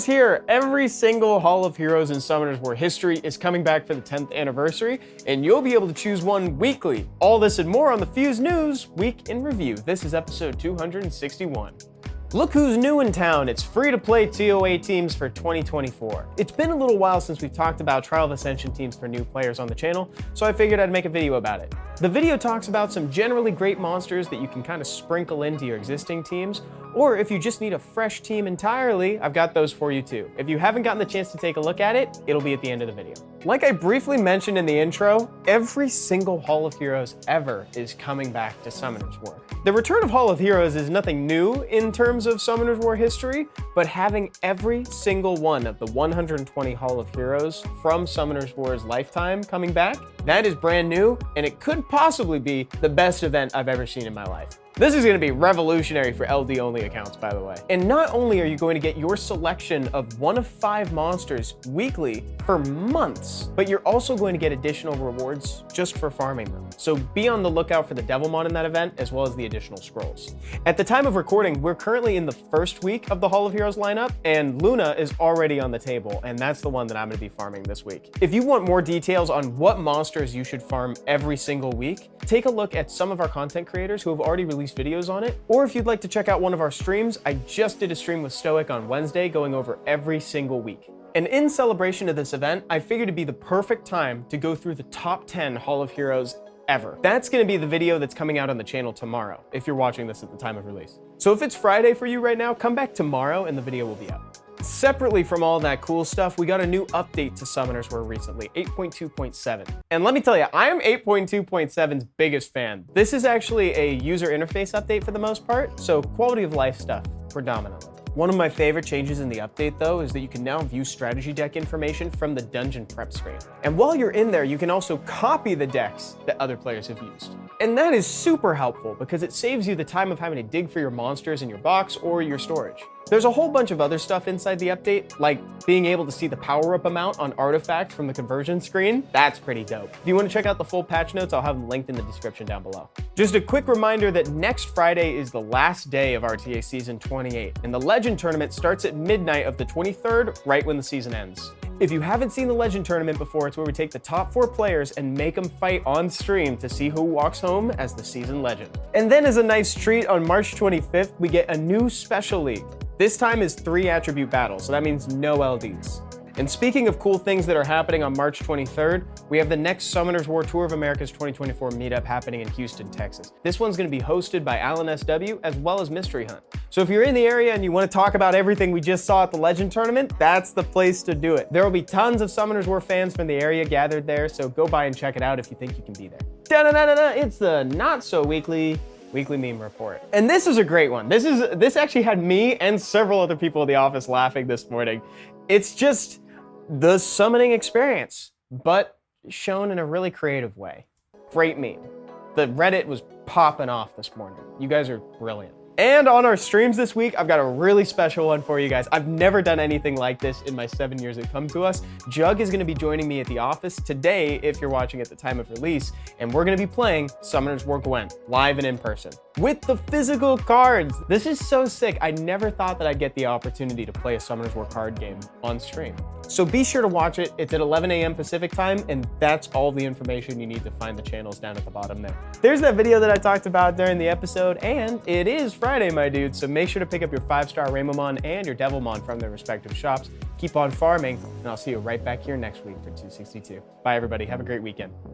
here. Every single Hall of Heroes in Summoners War history is coming back for the 10th anniversary, and you'll be able to choose one weekly. All this and more on the Fuse News Week in Review. This is episode 261. Look who's new in town. It's free-to-play TOA teams for 2024. It's been a little while since we've talked about Trial of Ascension teams for new players on the channel, so I figured I'd make a video about it. The video talks about some generally great monsters that you can kind of sprinkle into your existing teams, or if you just need a fresh team entirely, I've got those for you too. If you haven't gotten the chance to take a look at it, it'll be at the end of the video. Like I briefly mentioned in the intro, every single Hall of Heroes ever is coming back to Summoners War. The return of Hall of Heroes is nothing new in terms of Summoners War history, but having every single one of the 120 Hall of Heroes from Summoners War's lifetime coming back, that is brand new, and it could possibly be the best event I've ever seen in my life. This is going to be revolutionary for LD only accounts, by the way. And not only are you going to get your selection of one of 5 monsters weekly for months, but you're also going to get additional rewards just for farming them. So be on the lookout for the Devilmon in that event, as well as the additional scrolls. At the time of recording, we're currently in the first week of the Hall of Heroes lineup, and Luna is already on the table, and that's the one that I'm going to be farming this week. If you want more details on what monsters you should farm every single week, take a look at some of our content creators who have already released videos on it, or if you'd like to check out one of our streams, I just did a stream with Stoic on Wednesday going over every single week. And in celebration of this event, I figured it'd be the perfect time to go through the top 10 Hall of Heroes ever. That's gonna be the video that's coming out on the channel tomorrow, if you're watching this at the time of release. So if it's Friday for you right now, come back tomorrow and the video will be out. Separately from all that cool stuff, we got a new update to Summoners War recently, 8.2.7. And let me tell you, I am 8.2.7's biggest fan. This is actually a user interface update for the most part, so quality of life stuff predominantly. One of my favorite changes in the update, though, is that you can now view strategy deck information from the dungeon prep screen. And while you're in there, you can also copy the decks that other players have used. And that is super helpful because it saves you the time of having to dig for your monsters in your box or your storage. There's a whole bunch of other stuff inside the update, like being able to see the power-up amount on artifact from the conversion screen. That's pretty dope. If you want to check out the full patch notes, I'll have them linked in the description down below. Just a quick reminder that next Friday is the last day of RTA Season 28, and the Legend Tournament starts at midnight of the 23rd, right when the season ends. If you haven't seen the Legend Tournament before, it's where we take the top 4 players and make them fight on stream to see who walks home as the season legend. And then as a nice treat, on March 25th, we get a new special league. This time is 3 attribute battles, so that means no LDs. And speaking of cool things that are happening on March 23rd, we have the next Summoners War Tour of America's 2024 meetup happening in Houston, Texas. This one's going to be hosted by Alan SW as well as Mystery Hunt. So if you're in the area and you want to talk about everything we just saw at the Legend Tournament, that's the place to do it. There will be tons of Summoners War fans from the area gathered there, so go by and check it out if you think you can be there. Da-da-da-da-da, it's the not so weekly meme report. And this is a great one. This actually had me and several other people in the office laughing this morning. It's just the summoning experience, but shown in a really creative way. Great meme. The Reddit was popping off this morning. You guys are brilliant. And on our streams this week, I've got a really special one for you guys. I've never done anything like this in my 7 years at Come To Us. Jug is gonna be joining me at the office today, if you're watching at the time of release, and we're gonna be playing Summoners War Gwent, live and in person, with the physical cards. This is so sick. I never thought that I'd get the opportunity to play a Summoners War card game on stream. So be sure to watch it. It's at 11 a.m. Pacific time, and that's all the information you need to find the channels down at the bottom there. There's that video that I talked about during the episode, and it is Friday, my dude, so make sure to pick up your 5-star Raymomon and your Devilmon from their respective shops. Keep on farming, and I'll see you right back here next week for 262. Bye, everybody. Have a great weekend.